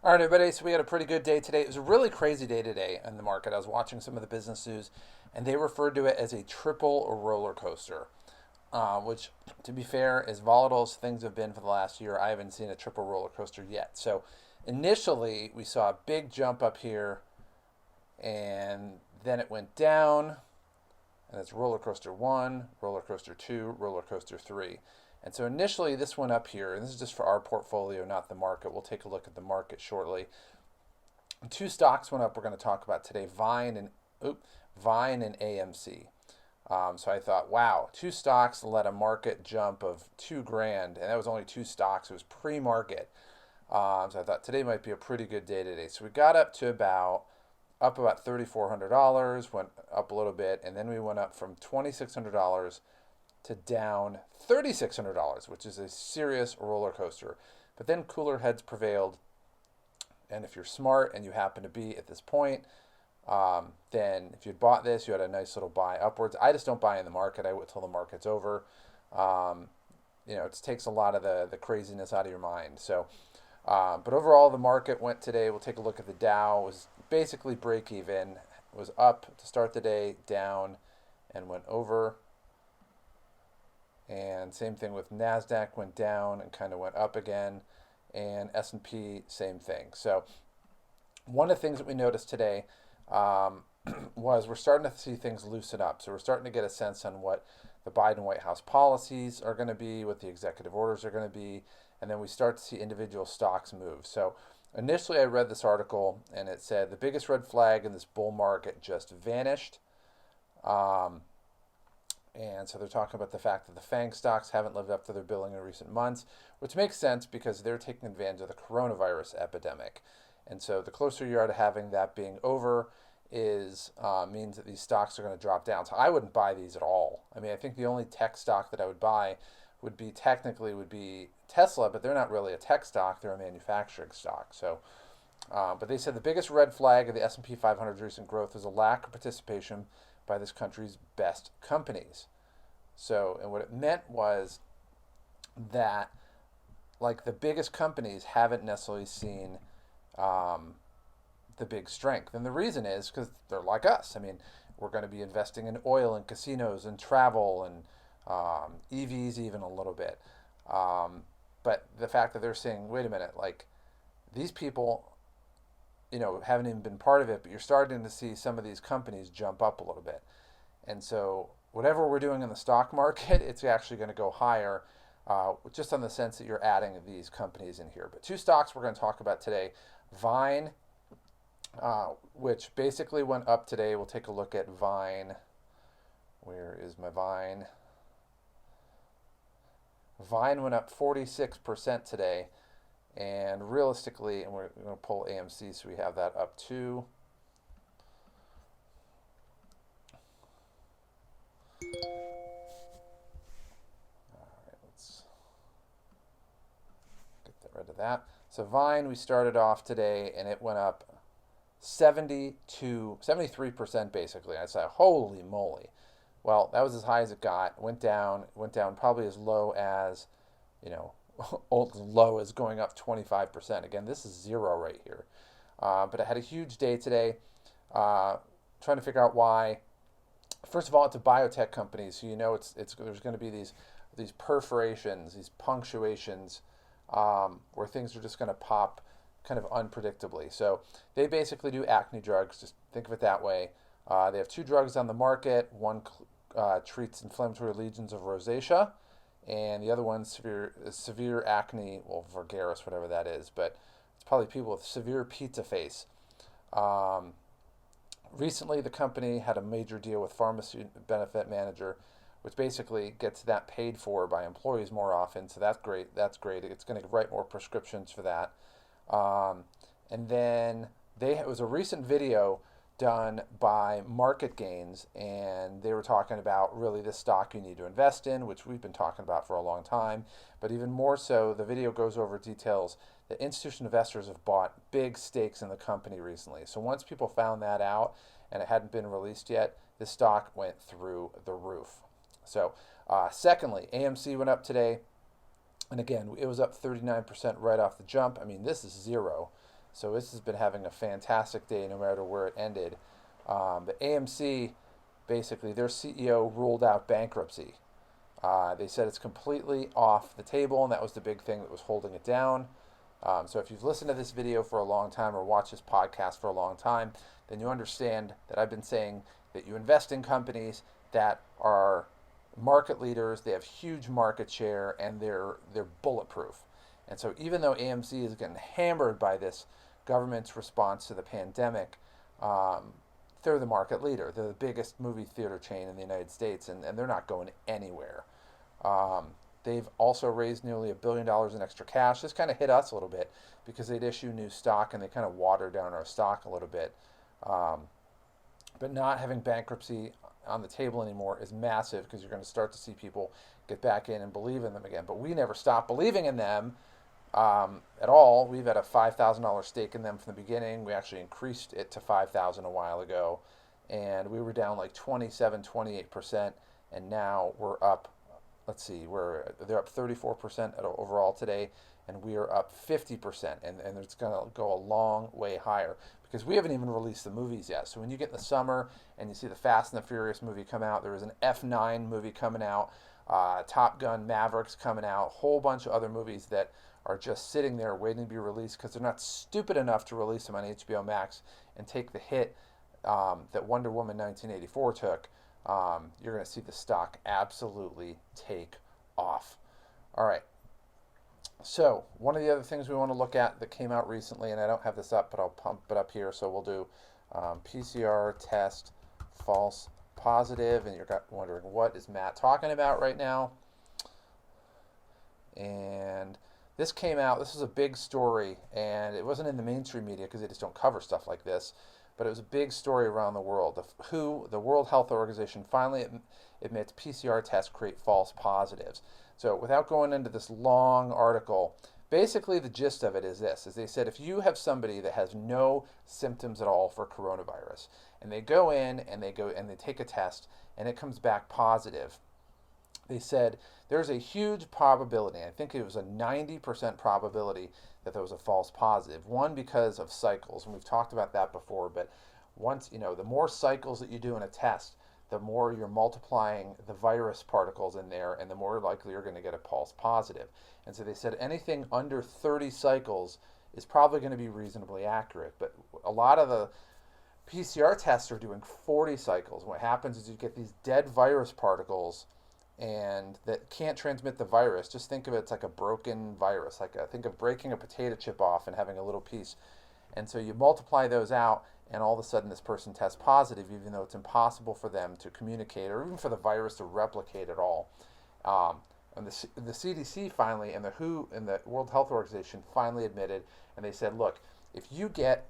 All right, everybody. So we had a pretty good day today. It was a really crazy day today in the market. I was watching some of the business news, and they referred to it as a triple roller coaster, which, to be fair, as volatile as things have been for the last year, I haven't seen a triple roller coaster yet. So initially, we saw a big jump up here, and then it went down, and it's roller coaster one, roller coaster two, roller coaster three. And so initially this went up here, and this is just for our portfolio, not the market. We'll take a look at the market shortly. Two stocks went up we're going to talk about today, Vine and AMC. So I thought, wow, two stocks led a market jump of $2,000, and that was only two stocks. It was pre-market. So I thought today might be a pretty good day today. So we got up about $3,400, went up a little bit, and then we went up from $2,600 to down $3,600, which is a serious roller coaster. But then cooler heads prevailed, and if you're smart and you happen to be at this point, then if you'd bought this, you had a nice little buy upwards. I just don't buy in the market. I wait till the market's over. It takes a lot of the craziness out of your mind. So, but overall, the market went today. We'll take a look at the Dow. It was basically break even. It was up to start the day, down, and went over. And same thing with NASDAQ, went down and kind of went up again. And S&P, same thing. So one of the things that we noticed today was we're starting to see things loosen up. So we're starting to get a sense on what the Biden White House policies are going to be, what the executive orders are going to be, and then we start to see individual stocks move. So initially I read this article, and it said the biggest red flag in this bull market just vanished. And so they're talking about the fact that the FANG stocks haven't lived up to their billing in recent months, which makes sense because they're taking advantage of the coronavirus epidemic. And so the closer you are to having that being over means that these stocks are going to drop down. So I wouldn't buy these at all. I mean, I think the only tech stock that I would buy would be Tesla, but they're not really a tech stock. They're a manufacturing stock. So, but they said the biggest red flag of the S&P 500's recent growth is a lack of participation by this country's best companies. So, and what it meant was that, like, the biggest companies haven't necessarily seen the big strength. And the reason is because they're like us. I mean, we're going to be investing in oil and casinos and travel and EVs even a little bit. But the fact that they're saying, wait a minute, like, these people haven't even been part of it, but you're starting to see some of these companies jump up a little bit. And so whatever we're doing in the stock market, it's actually going to go higher, just on the sense that you're adding these companies in here. But two stocks we're going to talk about today, Vine, which basically went up today. We'll take a look at Vine. Where is my Vine? Vine went up 46% today. And realistically, and we're going to pull AMC, so we have that up too. All right, let's get rid of that. So Vine, we started off today, and it went up 73% basically. I said, holy moly. Well, that was as high as it got. Went down probably as low as, low as going up 25%. Again, this is zero right here. But it had a huge day today. Trying to figure out why. First of all, it's a biotech company, so there's going to be these perforations, these punctuations, where things are just going to pop kind of unpredictably. So they basically do acne drugs. Just think of it that way. They have two drugs on the market. One treats inflammatory lesions of rosacea, and the other one severe acne, well, vulgaris, whatever that is, but it's probably people with severe pizza face. Recently, the company had a major deal with Pharmacy Benefit Manager, which basically gets that paid for by employees more often, so that's great. It's going to write more prescriptions for that. And then it was a recent video done by Market Gains, and they were talking about really the stock you need to invest in, which we've been talking about for a long time. But even more so, the video goes over details that institutional investors have bought big stakes in the company recently. So once people found that out, and it hadn't been released yet, the stock went through the roof. So secondly, AMC went up today, and again, it was up 39% right off the jump. I mean, this is zero. So this has been having a fantastic day no matter where it ended. But AMC, basically, their CEO ruled out bankruptcy. They said it's completely off the table, and that was the big thing that was holding it down. So if you've listened to this video for a long time or watched this podcast for a long time, then you understand that I've been saying that you invest in companies that are market leaders, they have huge market share, and they're bulletproof. And so even though AMC is getting hammered by this government's response to the pandemic, they're the market leader. They're the biggest movie theater chain in the United States, and they're not going anywhere. They've also raised nearly $1 billion in extra cash. This kind of hit us a little bit because they'd issue new stock and they kind of watered down our stock a little bit. But not having bankruptcy on the table anymore is massive because you're going to start to see people get back in and believe in them again. But we never stopped believing in them at all. We've had a $5,000 stake in them from the beginning. We actually increased it to $5,000 a while ago, and we were down like 27, 28%, and now we're up. Let's see, they're up 34% overall today, and we are up 50%, and it's going to go a long way higher because we haven't even released the movies yet. So when you get in the summer and you see the Fast and the Furious movie come out, there is an F9 movie coming out, Top Gun Mavericks coming out, a whole bunch of other movies that are just sitting there waiting to be released because they're not stupid enough to release them on HBO Max and take the hit that Wonder Woman 1984 took. You're going to see the stock absolutely take off. All right. So one of the other things we want to look at that came out recently, and I don't have this up, but I'll pump it up here. So we'll do PCR test false positive, and you're wondering what is Matt talking about right now. And this came out. This was a big story, and it wasn't in the mainstream media because they just don't cover stuff like this. But it was a big story around the world. The World Health Organization, finally admits PCR tests create false positives. So without going into this long article, basically the gist of it is this, is they said if you have somebody that has no symptoms at all for coronavirus, and they go in and they take a test and it comes back positive, they said there's a huge probability, I think it was a 90% probability that there was a false positive. One, because of cycles, and we've talked about that before, but once, the more cycles that you do in a test, the more you're multiplying the virus particles in there, and the more likely you're going to get a false positive. And so they said anything under 30 cycles is probably going to be reasonably accurate, but a lot of the PCR tests are doing 40 cycles. What happens is you get these dead virus particles and that can't transmit the virus. Just think of it, it's like a broken virus. Think of breaking a potato chip off and having a little piece. And so you multiply those out, and all of a sudden this person tests positive, even though it's impossible for them to communicate or even for the virus to replicate at all. And the CDC finally, and the WHO and the World Health Organization finally admitted, and they said, look, if you get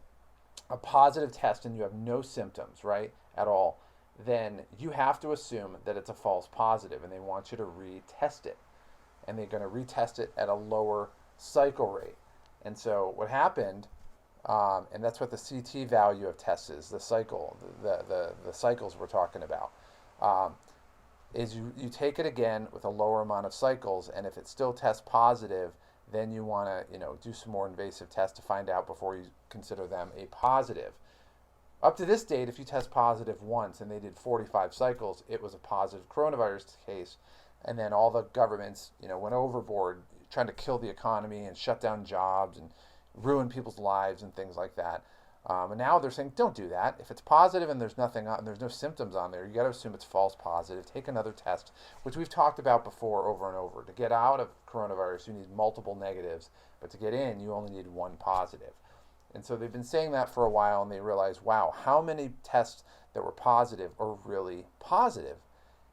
a positive test and you have no symptoms, right, at all, then you have to assume that it's a false positive, and they want you to retest it. And they're going to retest it at a lower cycle rate. And so what happened, and that's what the CT value of tests is, the cycle, the cycles we're talking about, is you take it again with a lower amount of cycles, and if it still tests positive, then you want to do some more invasive tests to find out before you consider them a positive. Up to this date, if you test positive once and they did 45 cycles, it was a positive coronavirus case. And then all the governments, went overboard trying to kill the economy and shut down jobs and ruin people's lives and things like that. And now they're saying, don't do that. If it's positive and there's nothing on, and there's no symptoms on there, you got to assume it's false positive. Take another test, which we've talked about before over and over. To get out of coronavirus, you need multiple negatives, but to get in, you only need one positive. And so they've been saying that for a while, and they realized, wow, how many tests that were positive are really positive?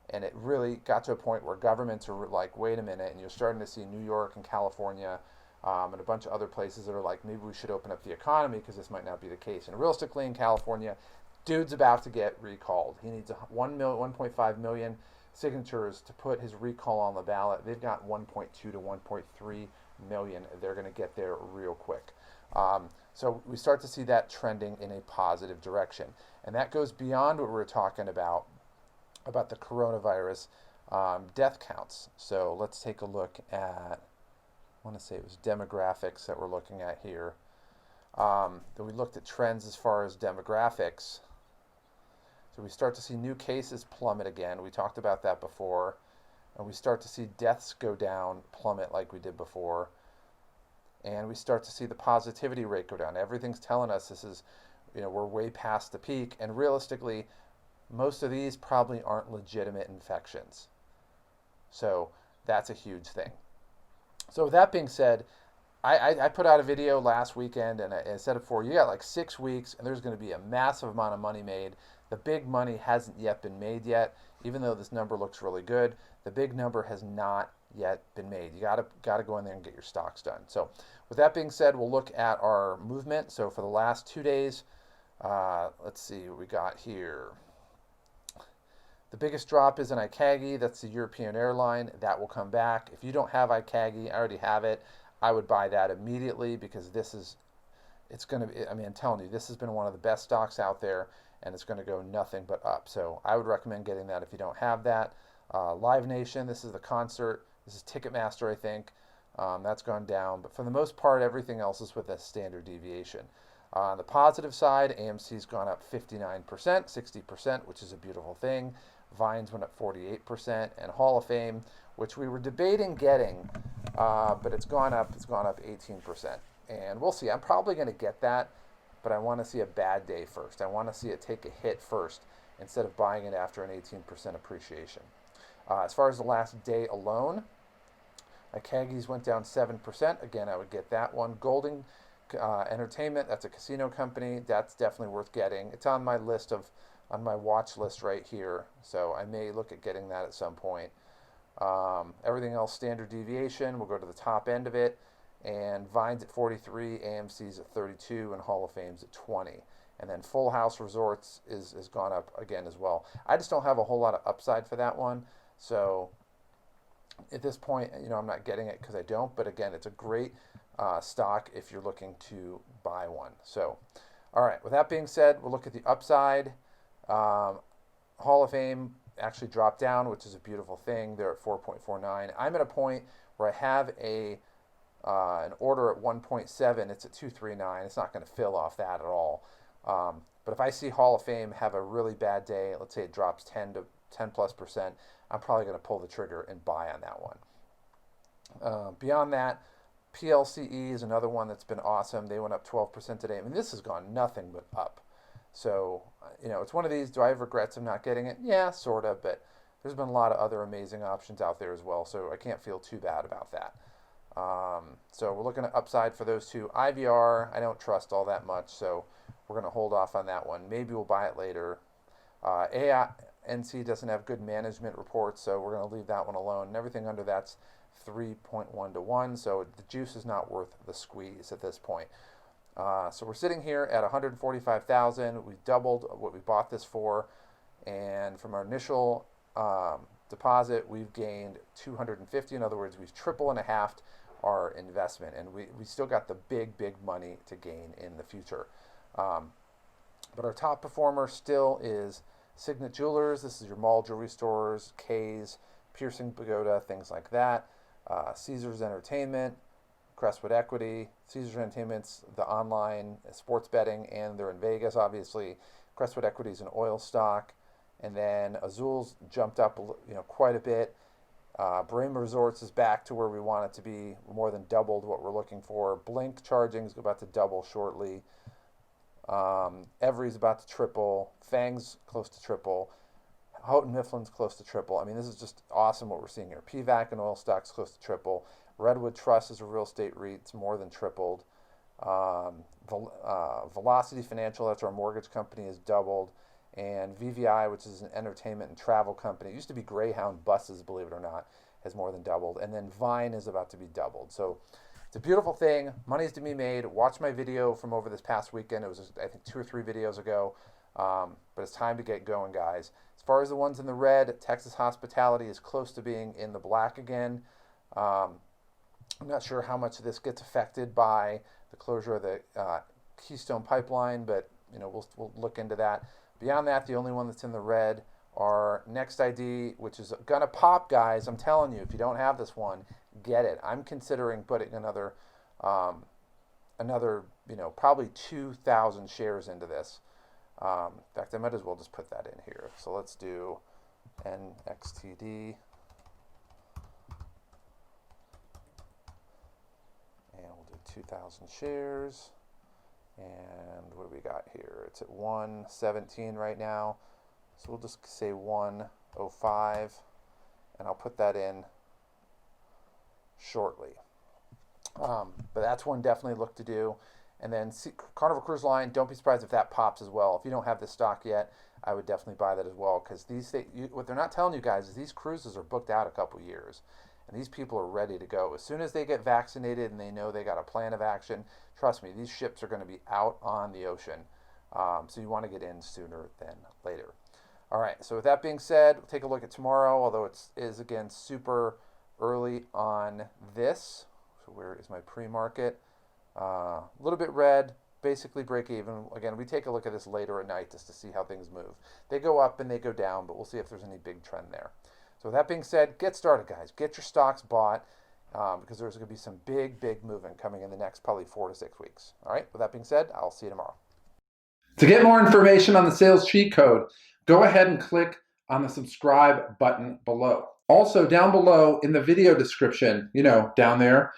And it really got to a point where governments are like, wait a minute, and you're starting to see New York and California and a bunch of other places that are like, maybe we should open up the economy because this might not be the case. And realistically, in California, dude's about to get recalled. He needs 1.5 million signatures to put his recall on the ballot. They've got 1.2 to 1.3 million. They're going to get there real quick. So we start to see that trending in a positive direction. And that goes beyond what we were talking about the coronavirus death counts. So let's take a look at, I want to say it was demographics that we're looking at here. Then we looked at trends as far as demographics. So we start to see new cases plummet again. We talked about that before. And we start to see deaths go down, plummet like we did before. And we start to see the positivity rate go down. Everything's telling us this is, we're way past the peak. And realistically, most of these probably aren't legitimate infections. So that's a huge thing. So with that being said, I put out a video last weekend, and I said it before, you got like 6 weeks, and there's going to be a massive amount of money made. The big money hasn't yet been made yet, even though this number looks really good. The big number has not yet been made. You got to go in there and get your stocks done. So with that being said, we'll look at our movement. So for the last 2 days, let's see what we got here. The biggest drop is in ICAGI. That's the European airline. That will come back. If you don't have ICAGI, I already have it. I would buy that immediately because it's going to be, I'm telling you, this has been one of the best stocks out there, and it's going to go nothing but up. So I would recommend getting that if you don't have that. Live Nation, this is the concert. This is Ticketmaster, I think. That's gone down. But for the most part, everything else is with a standard deviation. On the positive side, AMC's gone up 59%, 60%, which is a beautiful thing. Vines went up 48%, and Hall of Fame, which we were debating getting, but it's gone up 18%. And we'll see. I'm probably going to get that, but I want to see a bad day first. I want to see it take a hit first instead of buying it after an 18% appreciation. As far as the last day alone, ICAGI's went down 7%. Again, I would get that one. Golding Entertainment, that's a casino company. That's definitely worth getting. It's on my watch list right here, so I may look at getting that at some point. Everything else standard deviation. We'll go to the top end of it, and Vine's at 43, AMC's at 32, and Hall of Fame's at 20. And then Full House Resorts has gone up again as well. I just don't have a whole lot of upside for that one, so at this point, I'm not getting it because I don't. But again, it's a great stock if you're looking to buy one. So, all right. With that being said, we'll look at the upside. Hall of Fame actually dropped down, which is a beautiful thing. They're at 4.49. I'm at a point where I have an order at 1.7. It's at 239. It's not going to fill off that at all. But if I see Hall of Fame have a really bad day, let's say it drops 10+%, I'm probably going to pull the trigger and buy on that one. Beyond that, PLCE is another one that's been awesome. They went up 12% today. This has gone nothing but up. So, it's one of these, do I have regrets of not getting it? Yeah, sort of, but there's been a lot of other amazing options out there as well, so I can't feel too bad about that. So we're looking at upside for those two. IVR, I don't trust all that much, so we're going to hold off on that one. Maybe we'll buy it later. ANC doesn't have good management reports, so we're going to leave that one alone. And everything under that's 3.1 to 1, so the juice is not worth the squeeze at this point. So we're sitting here at 145,000. We've doubled what we bought this for, and from our initial deposit, we've gained 250. In other words, we've triple and a halved our investment, and we still got the big money to gain in the future. But our top performer still is Signet Jewelers. This is your mall jewelry stores, K's, Piercing Pagoda, things like that. Caesars Entertainment, Crestwood Equity. Caesars Entertainment's the online sports betting, and they're in Vegas, obviously. Crestwood Equity is an oil stock. And then Azul's jumped up quite a bit. Brahma Resorts is back to where we want it to be, more than doubled what we're looking for. Blink Charging is about to double shortly. Every's about to triple. Fang's close to triple. Houghton Mifflin's close to triple. This is just awesome what we're seeing here. PVAC and oil stocks close to triple. Redwood Trust is a real estate REIT. It's more than tripled. Velocity Financial, that's our mortgage company, is doubled. And VVI, which is an entertainment and travel company, it used to be Greyhound buses, believe it or not, has more than doubled. And then Vine is about to be doubled. So it's a beautiful thing. Money's to be made. Watch my video from over this past weekend. It was, I think, 2 or 3 videos ago. But it's time to get going, guys. As far as the ones in the red, Texas Hospitality is close to being in the black again. I'm not sure how much of this gets affected by the closure of the Keystone Pipeline, but we'll look into that. Beyond that, the only one that's in the red are Next ID, which is gonna pop, guys. I'm telling you, if you don't have this one, get it. I'm considering putting another another, probably 2,000 shares into this. In fact, I might as well just put that in here. So let's do NXTD. And we'll do 2,000 shares. And what do we got here? It's at 117 right now. So we'll just say 105. And I'll put that in shortly. But that's one definitely look to do. And then Carnival Cruise Line, don't be surprised if that pops as well. If you don't have this stock yet, I would definitely buy that as well, because what they're not telling you guys is these cruises are booked out a couple years, and these people are ready to go. As soon as they get vaccinated and they know they got a plan of action, trust me, these ships are going to be out on the ocean. So you want to get in sooner than later. All right, so with that being said, we'll take a look at tomorrow, although it is, again, super early on this. So where is my pre-market? A little bit red, basically break even. Again, we take a look at this later at night just to see how things move. They go up and they go down, but we'll see if there's any big trend there. So with that being said, get started, guys. Get your stocks bought because there's going to be some big movement coming in the next probably 4 to 6 weeks. All right, with that being said, I'll see you tomorrow. To get more information on the sales cheat code, go ahead and click on the subscribe button below. Also, down below in the video description, down there,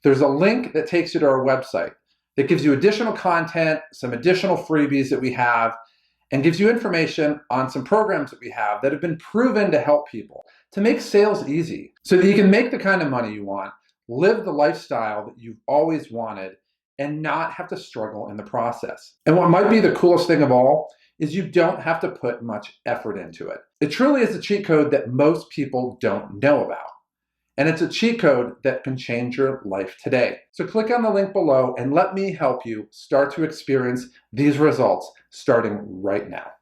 there's a link that takes you to our website that gives you additional content, some additional freebies that we have, and gives you information on some programs that we have that have been proven to help people to make sales easy so that you can make the kind of money you want, live the lifestyle that you've always wanted, and not have to struggle in the process. And what might be the coolest thing of all is you don't have to put much effort into it. It truly is a cheat code that most people don't know about. And it's a cheat code that can change your life today. So click on the link below and let me help you start to experience these results starting right now.